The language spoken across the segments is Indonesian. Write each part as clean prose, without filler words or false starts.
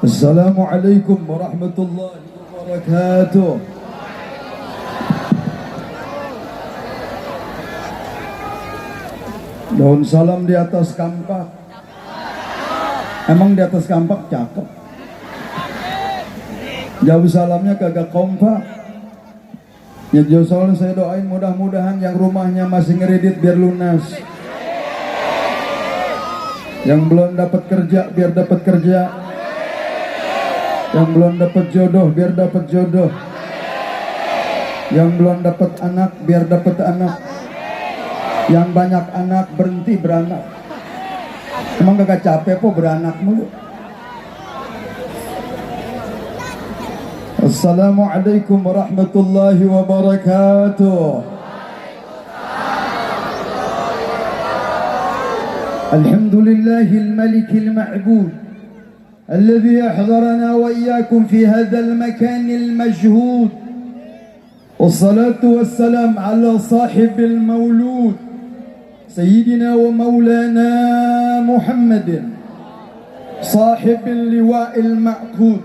Assalamualaikum warahmatullahi wabarakatuh. Daun salam di atas kampak. Emang di atas kampak cakep. Jauh salamnya kagak kompak. Ya jauh salam saya doain mudah-mudahan yang rumahnya masih ngeredit biar lunas. Yang belum dapat kerja biar dapat kerja. Yang belum dapat jodoh biar dapat jodoh. Yang belum dapat anak biar dapat anak. Yang banyak anak berhenti beranak. Emang gak capek po beranak mulu. Assalamualaikum warahmatullahi wabarakatuh. Alhamdulillahil malikil ma'bud الذي أحضرنا وإياكم في هذا المكان المجهود والصلاة والسلام على صاحب المولود سيدنا ومولانا محمد صاحب اللواء المعقود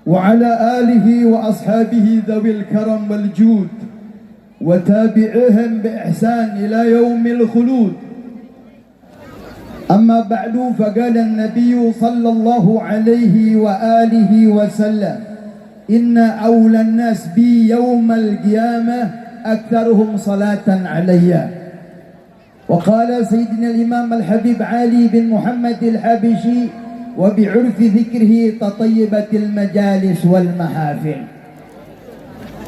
وعلى آله وأصحابه ذوي الكرم والجود وتابعهم بإحسان إلى يوم الخلود. أما بعد فقال النبي صلى الله عليه وآله وسلم إن أولى الناس بي يوم القيامة أكثرهم صلاة علي. وقال سيدنا الإمام الحبيب علي بن محمد الحبشي وبعرف ذكره تطيبت المجالس والمحافل.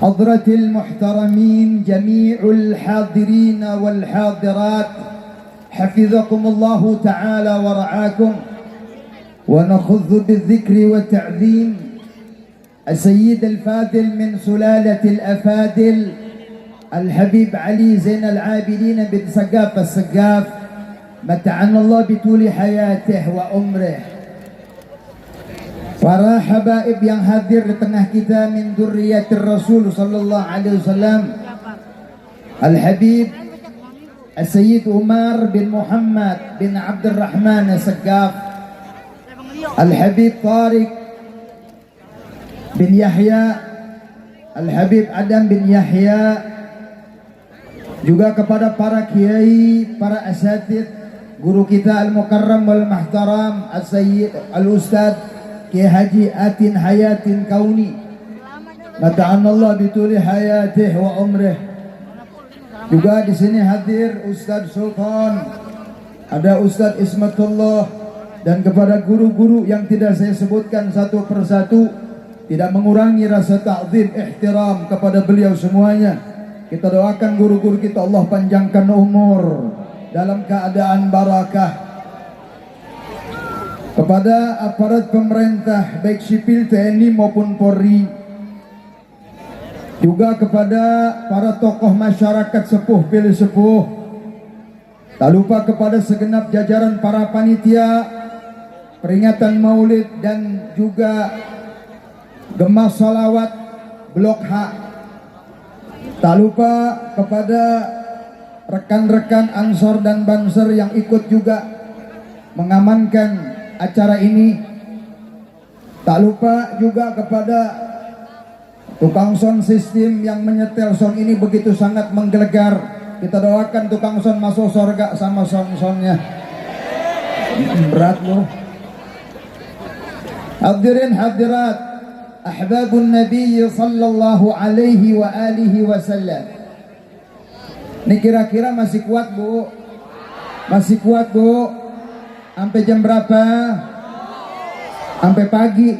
حضرة المحترمين جميع الحاضرين والحاضرات حفظكم الله تعالى ورعاكم. ونخذ بالذكر والتعظيم السيد الفاضل من سلالة الأفاضل الحبيب علي زين العابدين بن سقاف السقاف متعنا الله بطول حياته وعمره. Para habaib yang hadir di tengah kita min dzurriyyatir Rasul sallallahu alaihi wasallam Al-Habib Al-Sayyid Umar bin Muhammad bin Abdul Rahman Al-Saqqaf, Al-Habib Tariq bin Yahya, Al-Habib Adam bin Yahya, juga kepada para kiai, para asatid, guru kita Al-Mukarram wal-Muhtaram Al-Sayyid Al-Ustad Kiai Haji Atin Hayatin Kauni mata'anallah bituli hayatih wa umrih. Juga di sini hadir Ustadz Sultan, ada Ustadz Ismatullah, dan kepada guru-guru yang tidak saya sebutkan satu persatu, tidak mengurangi rasa ta'zim ihtiram kepada beliau semuanya. Kita doakan guru-guru kita Allah panjangkan umur dalam keadaan barakah. Kepada aparat pemerintah baik sipil TNI maupun Polri, juga kepada para tokoh masyarakat sepuh pilih sepuh, tak lupa kepada segenap jajaran para panitia peringatan maulid dan juga gemah salawat Blok H. Tak lupa kepada rekan-rekan Ansor dan Banser yang ikut juga mengamankan acara ini. Tak lupa juga kepada tukang sound system yang menyetel sound ini begitu sangat menggelegar. Kita doakan tukang sound masuk surga sama sound-soundnya. Berat loh. Hadirin hadirat, ahbabun Nabi sallallahu alaihi wa alihi wasallam. Ini kira-kira masih kuat bu? Masih kuat bu? Sampai jam berapa? Sampai pagi.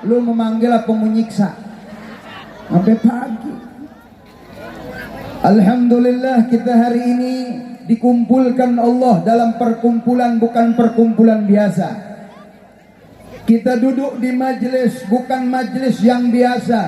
Lu memanggil apa menyiksa? Sampai pagi. Alhamdulillah kita hari ini dikumpulkan Allah dalam perkumpulan, bukan perkumpulan biasa. Kita duduk di majelis, bukan majelis yang biasa,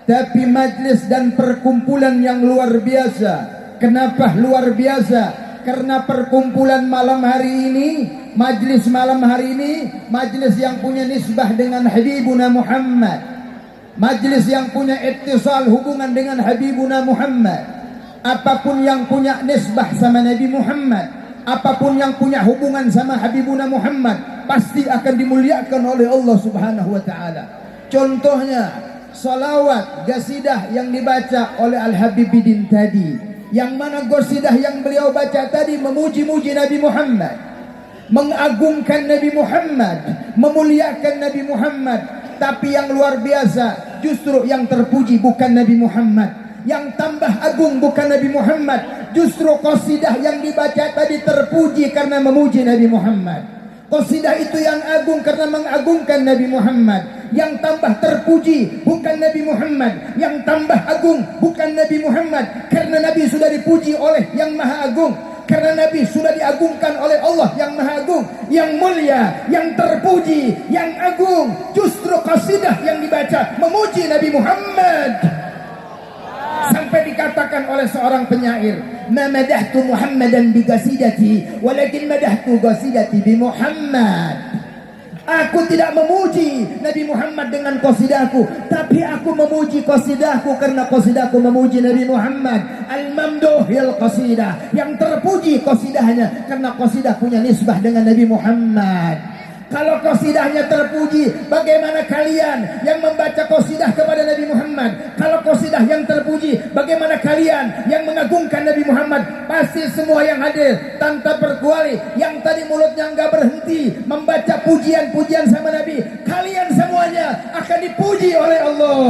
tapi majelis dan perkumpulan yang luar biasa. Kenapa luar biasa? Karena perkumpulan malam hari ini, majlis malam hari ini, majlis yang punya nisbah dengan Habibuna Muhammad, majlis yang punya ittisal hubungan dengan Habibuna Muhammad. Apapun yang punya nisbah sama Nabi Muhammad, apapun yang punya hubungan sama Habibuna Muhammad, pasti akan dimuliakan oleh Allah Subhanahu wa taala. Contohnya salawat qasidah yang dibaca oleh Al-Habibidin tadi, yang mana qasidah yang beliau baca tadi memuji-muji Nabi Muhammad, mengagungkan Nabi Muhammad, memuliakan Nabi Muhammad. Tapi yang luar biasa, justru yang terpuji bukan Nabi Muhammad, yang tambah agung bukan Nabi Muhammad. Justru qasidah yang dibaca tadi terpuji karena memuji Nabi Muhammad. Qasidah itu yang agung karena mengagungkan Nabi Muhammad. Yang tambah terpuji bukan Nabi Muhammad, yang tambah agung bukan Nabi Muhammad, karena Nabi sudah dipuji oleh yang maha agung, karena Nabi sudah diagungkan oleh Allah yang maha agung, yang mulia, yang terpuji, yang agung. Justru qasidah yang dibaca memuji Nabi Muhammad. Sampai dikatakan oleh seorang penyair, "Ma madahtu Muhammadan bi qasidati, walakin madahtu qasidati bi Muhammad." Aku tidak memuji Nabi Muhammad dengan qasidahku, tapi aku memuji qasidahku karena qasidahku memuji Nabi Muhammad. Al-mamduhil qasidah, yang terpuji qasidahnya karena qasidah punya nisbah dengan Nabi Muhammad. Kalau qasidahnya terpuji, bagaimana kalian yang membaca qasidah kepada Nabi Muhammad? Kalau qasidah yang terpuji, bagaimana kalian yang mengagungkan Nabi Muhammad? Pasti semua yang hadir tanpa terkecuali yang tadi mulutnya enggak berhenti membaca pujian-pujian sama Nabi, kalian semuanya akan dipuji oleh Allah.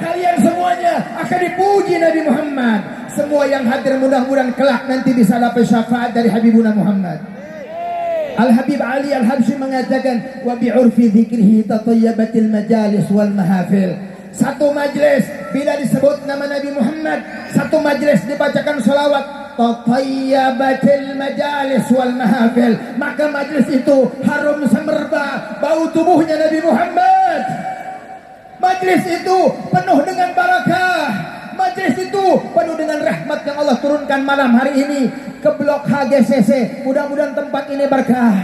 Kalian semuanya akan dipuji Nabi Muhammad. Semua yang hadir mudah-mudahan kelak nanti bisa dapat syafaat dari Habibuna Muhammad. Al-Habib Ali Al-Habsyi mengatakan, wa bi'urfi dzikrihi tatayyabatil majalis wal mahafil. Satu majlis bila disebut nama Nabi Muhammad, satu majlis dibacakan salawat, tatayyabatil majalis wal mahafil, maka majlis itu harum semerbak bau tubuhnya Nabi Muhammad. Majlis itu penuh dengan barakah. Majlis itu penuh dengan rahmat yang Allah turunkan malam hari ini ke blok HGCC. Mudah-mudahan tempat ini berkah.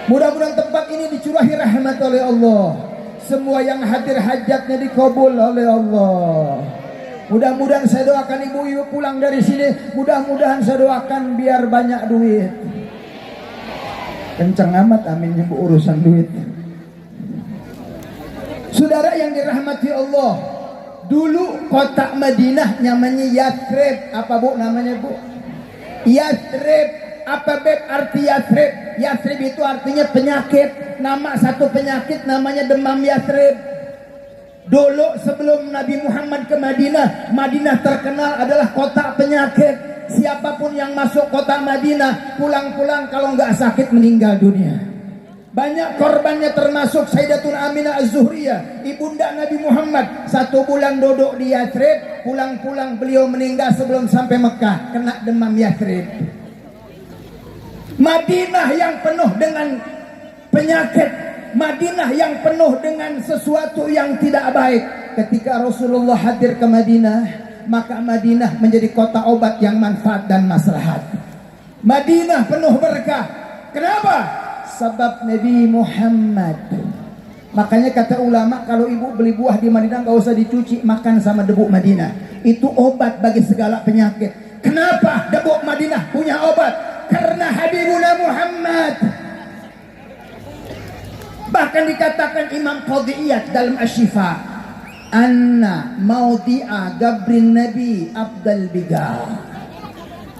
Mudah-mudahan tempat ini dicurahi rahmat oleh Allah. Semua yang hadir hajatnya dikabul oleh Allah. Mudah-mudahan saya doakan ibu-ibu pulang dari sini, mudah-mudahan saya doakan biar banyak duit. Kencang amat amin ibu urusan duit. Saudara yang dirahmati Allah, dulu kota Madinah namanya Yathrib. Apa bu namanya bu? Yathrib. Apa beb arti Yathrib? Yathrib itu artinya penyakit. Nama satu penyakit namanya demam Yathrib. Dulu sebelum Nabi Muhammad ke Madinah, Madinah terkenal adalah kota penyakit. Siapapun yang masuk kota Madinah, pulang-pulang kalau nggak sakit meninggal dunia. Banyak korbannya termasuk Sayyidatun Aminah Az-Zuhriyah, ibunda Nabi Muhammad. 1 bulan duduk di Yathrib, pulang-pulang beliau meninggal sebelum sampai Mekah, kena demam Yathrib. Madinah yang penuh dengan penyakit, Madinah yang penuh dengan sesuatu yang tidak baik. Ketika Rasulullah hadir ke Madinah, maka Madinah menjadi kota obat yang manfaat dan maslahat. Madinah penuh berkah. Kenapa? Sebab Nabi Muhammad. Makanya kata ulama, kalau ibu beli buah di Madinah gak usah dicuci, makan sama debu Madinah. Itu obat bagi segala penyakit. Kenapa debu Madinah punya obat? Karena Habibuna Muhammad. Bahkan dikatakan Imam Qadhi'iyat dalam Asy-Syifa, anna maudhi'a gabrin nabi abdal biga.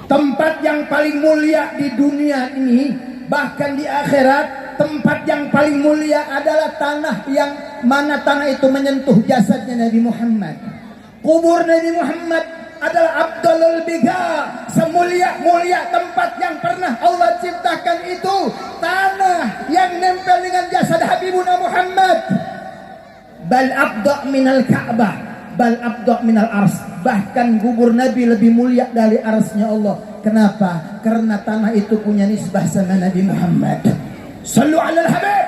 Tempat yang paling mulia di dunia ini, bahkan di akhirat, tempat yang paling mulia adalah tanah yang mana tanah itu menyentuh jasadnya Nabi Muhammad. Kubur Nabi Muhammad adalah Abdul Biga, semulia-mulia tempat yang pernah Allah ciptakan itu tanah yang nempel dengan jasad Habibuna Muhammad. Bal abda minal Ka'bah, bal abda minal ars. Bahkan kubur Nabi lebih mulia dari arsnya Allah. Kenapa? Karena tanah itu punya nisbah sama Nabi Muhammad. Sallu alal Habib.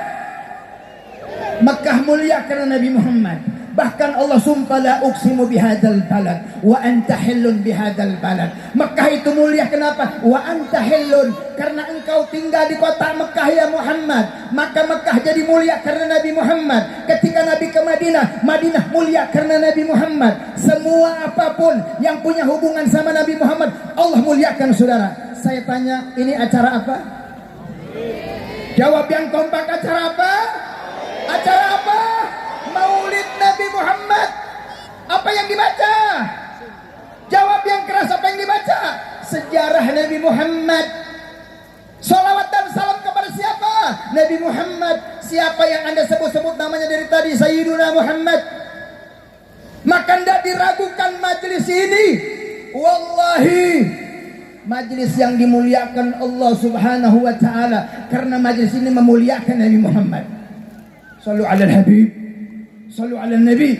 Makkah mulia karena Nabi Muhammad. Bahkan Allah sumpah, la uqsimu bihadzal balad wa anta hillun bihadzal balad. Makkah itu mulia kenapa? Wa anta hillun, karena engkau tinggal di kota Makkah ya Muhammad. Maka Makkah jadi mulia karena Nabi Muhammad. Ketika Nabi ke Madinah, Madinah mulia karena Nabi Muhammad. Semua apapun yang punya hubungan sama Nabi Muhammad, Allah muliakan saudara. Saya tanya, ini acara apa? Jawab yang kompak, acara apa? Acara apa? Maulid Nabi Muhammad. Apa yang dibaca? Jawab yang keras, apa yang dibaca? Sejarah Nabi Muhammad. Salawat dan salam kepada siapa? Nabi Muhammad. Siapa yang Anda sebut-sebut namanya dari tadi? Sayyiduna Muhammad. Maka tidak diragukan majelis ini. Wallahi, majelis yang dimuliakan Allah Subhanahu wa taala, karena majelis ini memuliakan Nabi Muhammad. Shallu ala Habib, shallu ala Nabi.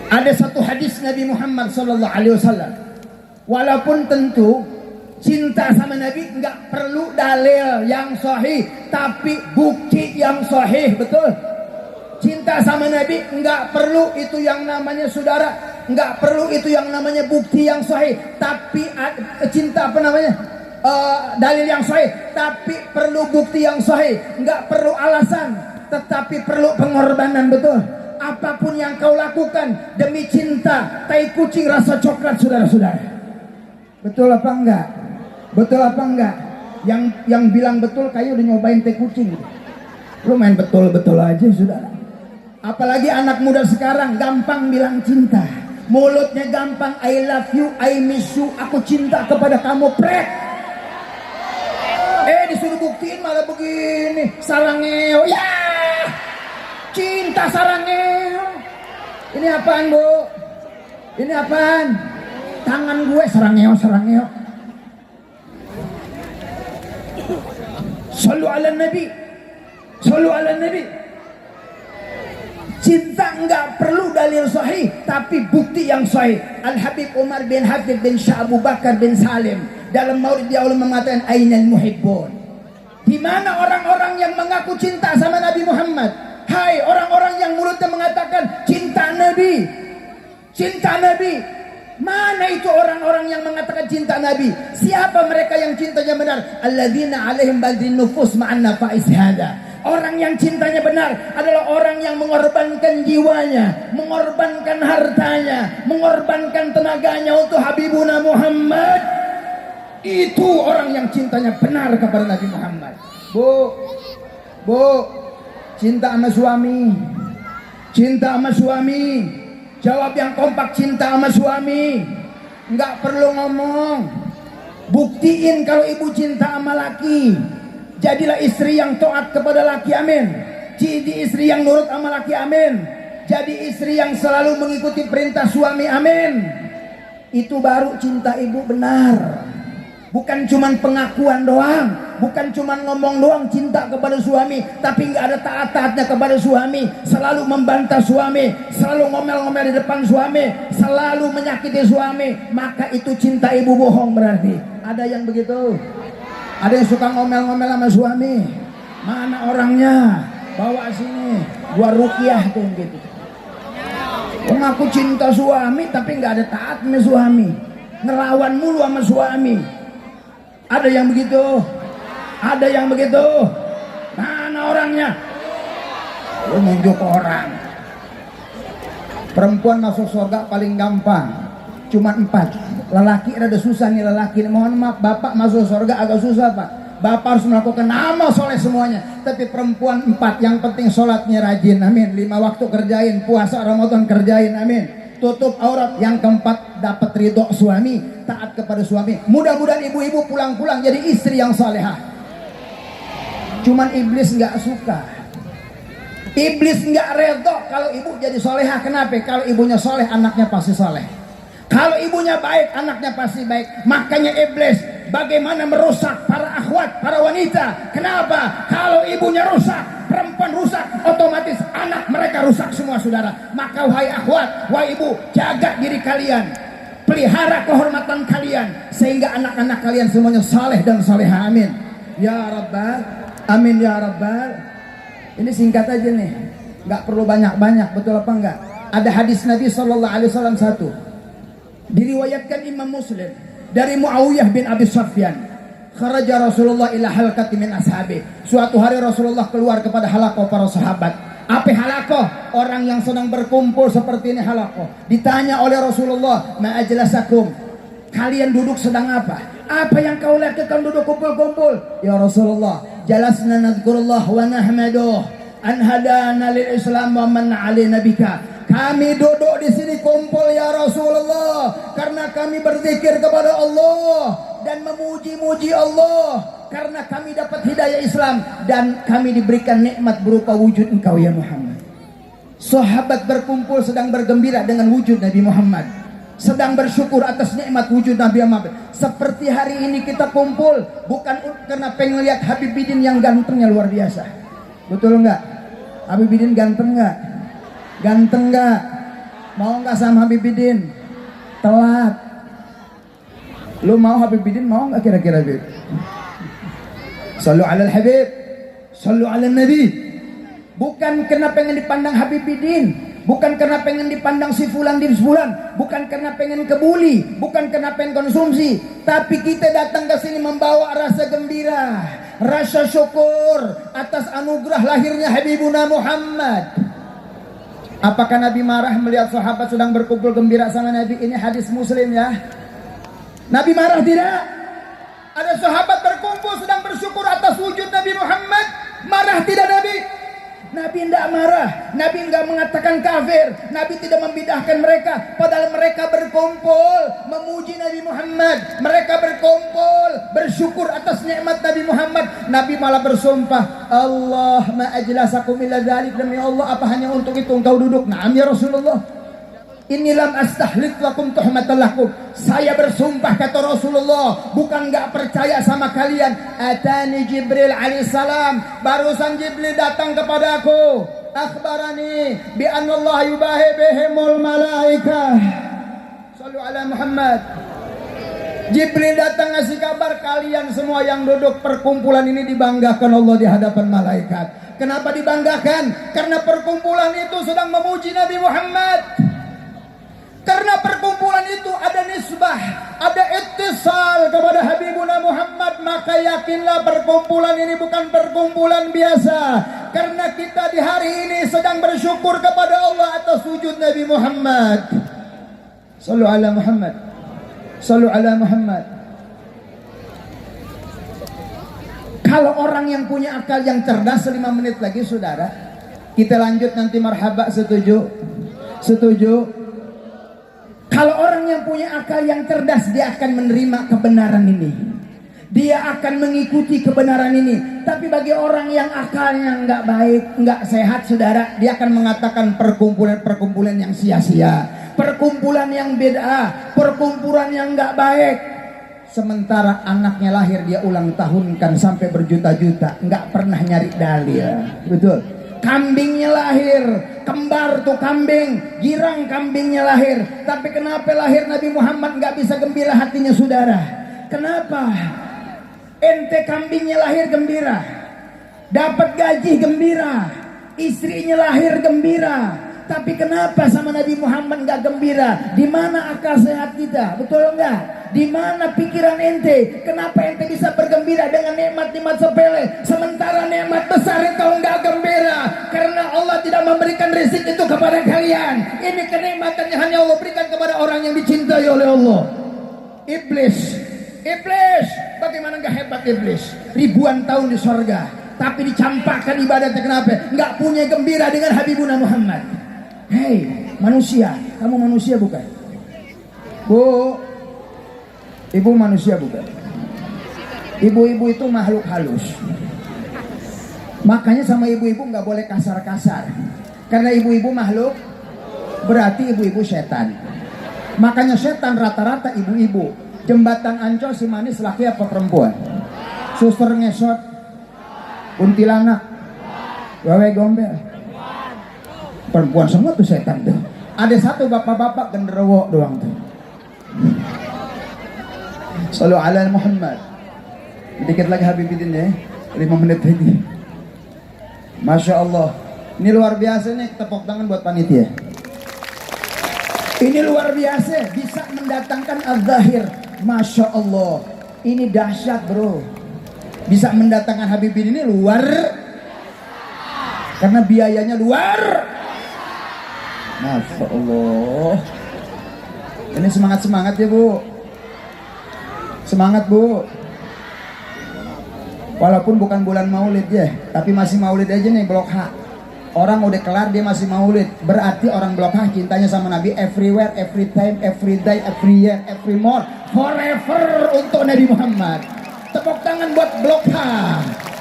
Ada satu hadis Nabi Muhammad sallallahu alaihi wasallam. Walaupun tentu cinta sama Nabi enggak perlu dalil yang sahih, tapi bukti yang sahih, betul? Cinta sama Nabi enggak perlu itu yang namanya saudara, enggak perlu itu yang namanya bukti yang sahih, tapi cinta apa namanya? Dalil yang sahih, tapi perlu bukti yang sahih. Enggak perlu alasan, tetapi perlu pengorbanan, betul? Apapun yang kau lakukan demi cinta, tai kucing rasa coklat, saudara-saudara. Betul apa enggak? Betul apa enggak? Yang bilang betul kayak udah nyobain tai kucing. Lu main betul-betul aja, saudara. Apalagi anak muda sekarang gampang bilang cinta. Mulutnya gampang, I love you, I miss you, aku cinta kepada kamu, prek. Disuruh buktiin malah begini, sarangeo, ya, cinta sarangeo. Ini apaan, Bu? Ini apaan? Tangan gue sarangeo. Sallu ala Nabi, sallu ala Nabi. Cinta enggak perlu dalil sahih, tapi bukti yang sahih. Al-Habib Umar bin Habib bin Syah Abu Bakar bin Salim dalam Maulid dia mengatakan, ainal muhibbun. Di mana orang-orang yang mengaku cinta sama Nabi Muhammad? Hai orang-orang yang mulutnya mengatakan cinta Nabi, cinta Nabi. Mana itu orang-orang yang mengatakan cinta Nabi? Siapa mereka yang cintanya benar? Alladzina alaihim badrin nufus ma'an nafa'is hada. Orang yang cintanya benar adalah orang yang mengorbankan jiwanya, mengorbankan hartanya, mengorbankan tenaganya untuk Habibuna Muhammad. Itu orang yang cintanya benar kepada Nabi Muhammad. Bu, cinta sama suami, cinta sama suami. Jawab yang kompak, cinta sama suami. Enggak perlu ngomong. Buktiin kalau ibu cinta sama laki. Jadilah istri yang taat kepada laki, amin. Jadi istri yang nurut sama laki, amin. Jadi istri yang selalu mengikuti perintah suami, amin. Itu baru cinta ibu benar. Bukan cuman pengakuan doang, bukan cuman ngomong doang cinta kepada suami, tapi nggak ada taat-taatnya kepada suami, selalu membantah suami, selalu ngomel-ngomel di depan suami, selalu menyakiti suami, maka itu cinta ibu bohong berarti. Ada yang begitu? Ada yang suka ngomel-ngomel sama suami? Mana orangnya? Bawa sini, gua ruqyah tuh gitu. Mengaku cinta suami tapi nggak ada taatnya suami, ngelawan mulu sama suami. Ada yang begitu? Ada yang begitu? Mana orangnya? Lu nunjuk orang. Perempuan masuk surga paling gampang, cuma 4. Lelaki rada susah nih lelaki. Mohon maaf, bapak masuk surga agak susah pak. Bapak harus melakukan amal soleh semuanya. Tapi perempuan 4, yang penting sholatnya rajin, amin. 5 waktu kerjain, puasa Ramadan kerjain, amin. Tutup aurat. Yang keempat, dapat ridho suami, taat kepada suami. Mudah-mudahan ibu-ibu pulang-pulang jadi istri yang salehah. Cuman iblis nggak suka. Iblis nggak redho kalau ibu jadi solehah. Kenapa? Kalau ibunya soleh, anaknya pasti soleh. Kalau ibunya baik, anaknya pasti baik. Makanya iblis bagaimana merusak para akhwat, para wanita. Kenapa? Kalau ibunya rusak, perempuan rusak, otomatis anak mereka rusak semua, saudara. Maka wahai akhwat, wahai ibu, jaga diri kalian, pelihara kehormatan kalian, sehingga anak-anak kalian semuanya saleh dan salehah, amin. Ya Rabbal, amin ya Rabbal. Ini singkat aja nih, nggak perlu banyak-banyak, betul apa enggak? Ada hadis Nabi SAW satu, diriwayatkan Imam Muslim dari Muawiyah bin Abi Sufyan. Kharaja Rasulullah ila halqati min ashabi. Suatu hari Rasulullah keluar kepada halaqah para sahabat. Apa halaqah? Orang yang sedang berkumpul seperti ini halaqah. Ditanya oleh Rasulullah, ma ajlasakum? Kalian duduk sedang apa? Apa yang kau lakukan duduk kumpul-kumpul? Ya Rasulullah, jalasna nadhkurullah wa nahmaduh an hadana lil Islam wa man alaina bika. Kami duduk di sini kumpul ya Rasulullah karena kami berzikir kepada Allah dan memuji-muji Allah karena kami dapat hidayah Islam dan kami diberikan nikmat berupa wujud Engkau ya Muhammad. Sahabat berkumpul sedang bergembira dengan wujud Nabi Muhammad, sedang bersyukur atas nikmat wujud Nabi Muhammad. Seperti hari ini kita kumpul bukan karena pengen lihat Habib Bidin yang gantengnya luar biasa. Betul enggak? Habib Bidin ganteng enggak? Ganteng enggak? Mau enggak sama Habib Bidin? Telat. Lu mau Habib Bidin mau enggak kira-kira Habib? Sallu ala al-Habib, sallu ala Nabi. Bukan karena pengen dipandang Habib Bidin, bukan karena pengen dipandang si fulan di sebulan, bukan karena pengen kebuli, bukan karena pengen konsumsi, tapi kita datang ke sini membawa rasa gembira, rasa syukur atas anugerah lahirnya Habibuna Muhammad. Apakah Nabi marah melihat sahabat sedang berkumpul gembira sama Nabi? Ini hadis Muslim ya. Nabi marah tidak? Ada sahabat berkumpul sedang bersyukur atas wujud Nabi Muhammad, marah tidak Nabi? Nabi tidak marah, Nabi tidak mengatakan kafir, Nabi tidak membidahkan mereka, padahal mereka berkumpul memuji Nabi Muhammad, mereka berkumpul bersyukur atas nikmat Nabi Muhammad. Nabi malah bersumpah, Allah ma ajlasakum illa dzalik, demi Allah apa hanya untuk itu engkau duduk? Naam ya Rasulullah. Inilam astahlik lakum tuhmatan lakum. Saya bersumpah kata Rasulullah, bukan enggak percaya sama kalian. Atani Jibril alaihissalam, barusan Jibril datang kepadaku. Akhbarani bi anna Allah yubahi bihimul malaikah. Sallu ala Muhammad. Jibril datang ngasih kabar, kalian semua yang duduk perkumpulan ini dibanggakan Allah di hadapan malaikat. Kenapa dibanggakan? Karena perkumpulan itu sedang memuji Nabi Muhammad. Karena perkumpulan itu ada nisbah, ada ittisal kepada Habibuna Muhammad, maka yakinlah perkumpulan ini bukan perkumpulan biasa. Karena kita di hari ini sedang bersyukur kepada Allah atas wujud Nabi Muhammad. Sallu ala Muhammad. Sallu ala Muhammad. Kalau orang yang punya akal yang cerdas, 5 menit lagi saudara, kita lanjut nanti marhaba. Setuju? Setuju? Kalau orang yang punya akal yang cerdas, dia akan menerima kebenaran ini, dia akan mengikuti kebenaran ini. Tapi bagi orang yang akalnya nggak baik, nggak sehat saudara, dia akan mengatakan perkumpulan yang sia-sia, perkumpulan yang beda, perkumpulan yang nggak baik. Sementara anaknya lahir dia ulang tahunkan sampai berjuta-juta, nggak pernah nyari dalil. Betul. Kambingnya lahir, kembar tuh kambing, girang kambingnya lahir. Tapi kenapa lahir Nabi Muhammad nggak bisa gembira hatinya saudara? Kenapa? Ente kambingnya lahir gembira, dapat gaji gembira, istrinya lahir gembira. Tapi kenapa sama Nabi Muhammad nggak gembira? Di mana akal sehat kita? Betul enggak? Di mana pikiran ente? Kenapa ente bisa bergembira dengan nikmat-nikmat sepele, sementara nikmat besar itu enggak gembira? Karena Allah tidak memberikan rezeki itu kepada kalian. Ini kenikmatan yang hanya Allah berikan kepada orang yang dicintai oleh Allah. Iblis, bagaimana enggak hebat iblis? Ribuan tahun di sorga, tapi dicampakkan ibadatnya. Kenapa? Enggak punya gembira dengan Habibuna Muhammad. Hei manusia, kamu manusia bukan? Bu, ibu manusia bukan? Ibu-ibu itu makhluk halus. Makanya sama ibu-ibu nggak boleh kasar-kasar. Karena ibu-ibu makhluk, berarti ibu-ibu setan. Makanya setan rata-rata ibu-ibu. Jembatan Ancol si manis laki apa perempuan? Suster ngesot, kuntilanak, wewe gombel, perempuan semua tuh setan tuh. Ada satu bapak-bapak genderuwo doang tuh. Sallu ala Muhammad. Dikit lagi Habibidin ya, 5 menit lagi. Masya Allah. Ini luar biasa nih, tepuk tangan buat panitia. Ini luar biasa, bisa mendatangkan az-zahir. Masya Allah. Ini dahsyat bro. Bisa mendatangkan Habibidin ini luar, karena biayanya luar. Masya Allah. Ini semangat-semangat ya bu. Semangat bu. Walaupun bukan bulan maulid ya, tapi masih maulid aja nih blok H. Orang udah kelar dia masih maulid. Berarti orang blok H cintanya sama Nabi everywhere, every time, every day, every year, every more, forever untuk Nabi Muhammad. Tepuk tangan buat blok H.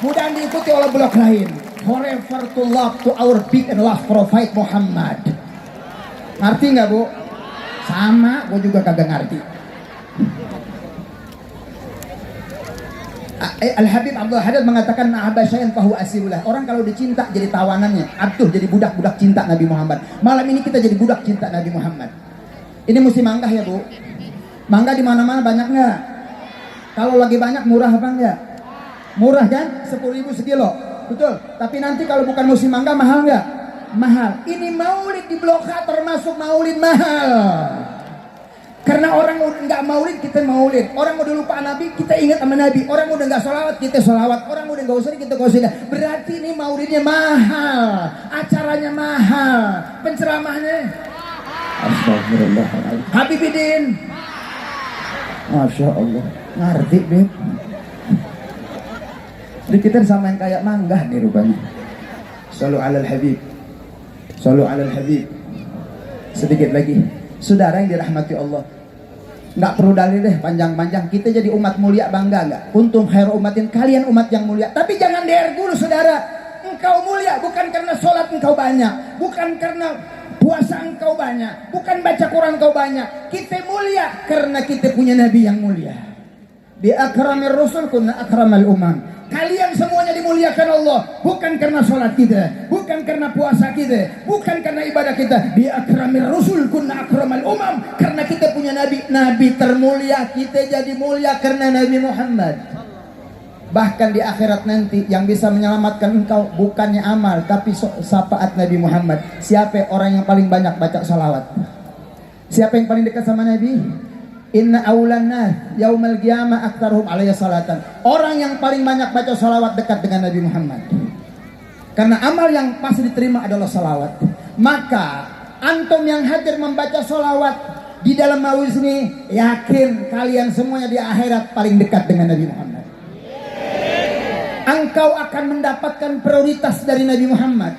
Mudah diikuti oleh blok lain. Forever to love to our big and love prophet Muhammad. Ngerti nggak bu? Sama, gue juga kagak ngerti. Al-Habib Abdul Haddad mengatakan ma'abasyayan fahu asirullah. Orang kalau dicinta jadi tawanannya, abduh jadi budak-budak cinta Nabi Muhammad. Malam ini kita jadi budak cinta Nabi Muhammad. Ini mesti manggah ya bu. Mangga di mana-mana banyak nggak? Kalau lagi banyak murah apa enggak? Murah kan? 10.000 sekilo. Betul. Tapi nanti kalau bukan musim mangga mahal nggak? Mahal. Ini maulid di Blok H termasuk maulid mahal. Karena orang udah nggak maulid, kita maulid. Orang udah lupa Nabi, kita ingat sama Nabi. Orang udah nggak sholawat, kita sholawat. Orang udah nggak usah, kita qasidah. Berarti ini maulidnya mahal, acaranya mahal, penceramahnya. Astagfirullahaladzim. Habibidin. Masya Allah, ngerti deh. Jadi kita sama yang kayak manggah nih rupanya. Shallu alal Habib, shallu alal Habib. Sedikit lagi, saudara yang dirahmati Allah. Nggak perlu dalil deh panjang-panjang. Kita jadi umat mulia, bangga nggak? Kuntum khairu umatin, kalian umat yang mulia. Tapi jangan der dulu saudara. Engkau mulia bukan karena sholat engkau banyak, bukan karena puasa engkau banyak, bukan baca Quran engkau banyak. Kita mulia karena kita punya Nabi yang mulia. Bi akramir rusul kunna akramal umam. Kalian semuanya dimuliakan Allah bukan karena sholat kita, bukan karena puasa kita, bukan karena ibadah kita. Bi akramir rusul kunna akramal umam. Karena kita punya Nabi, Nabi termulia, kita jadi mulia karena Nabi Muhammad. Bahkan di akhirat nanti yang bisa menyelamatkan engkau bukannya amal tapi syafaat Nabi Muhammad. Siapa orang yang paling banyak baca salawat? Siapa yang paling dekat sama Nabi? Inna awlanna yaumal qiyamah aktsaruhum alayya salatan. Orang yang paling banyak baca salawat dekat dengan Nabi Muhammad. Karena amal yang pasti diterima adalah salawat. Maka antum yang hadir membaca salawat di dalam maulid ini, yakin kalian semuanya di akhirat paling dekat dengan Nabi Muhammad. Engkau akan mendapatkan prioritas dari Nabi Muhammad.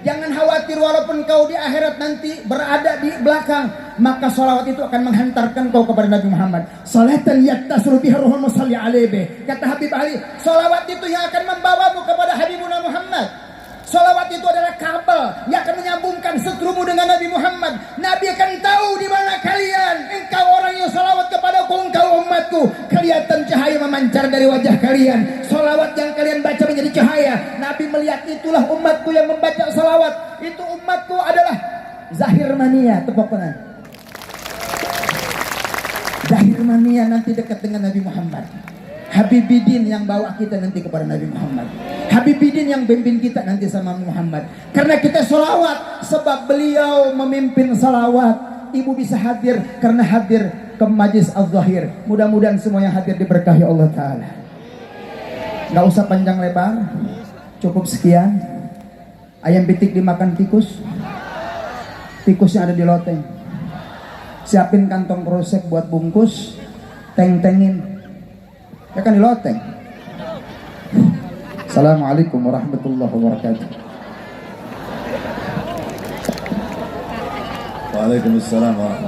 Jangan khawatir walaupun kau di akhirat nanti berada di belakang, maka salawat itu akan menghantarkan kau kepada Nabi Muhammad. Salatan yattasul biha ruhul musalli alaihi. Kata Habib Ali, salawat itu yang akan membawamu kepada Habibuna Muhammad. Salawat itu adalah kabel yang akan menyambungkan seterumu dengan Nabi Muhammad. Nabi akan tahu di mana kalian. Engkau orang yang salawat kepadaku, engkau umatku. Kelihatan cahaya memancar dari wajah kalian. Salawat yang kalian baca menjadi cahaya. Nabi melihat itulah umatku yang membaca salawat. Itu umatku adalah Zahir Mania. Tepuk tangan. Zahir Mania nanti dekat dengan Nabi Muhammad. Habibidin yang bawa kita nanti kepada Nabi Muhammad. Habibidin yang bimbing kita nanti sama Muhammad. Karena kita salawat, sebab beliau memimpin salawat. Ibu bisa hadir karena hadir ke majlis Az-Zahir. Mudah-mudahan semua yang hadir diberkahi Allah Ta'ala. Gak usah panjang lebar, cukup sekian. Ayam pitik dimakan tikus, tikusnya ada di loteng. Siapin kantong krosek buat bungkus, teng-tengin. Ya kan di loteng. Assalamualaikum warahmatullahi wabarakatuh. Waalaikumsalam warahmatullahi wabarakatuh.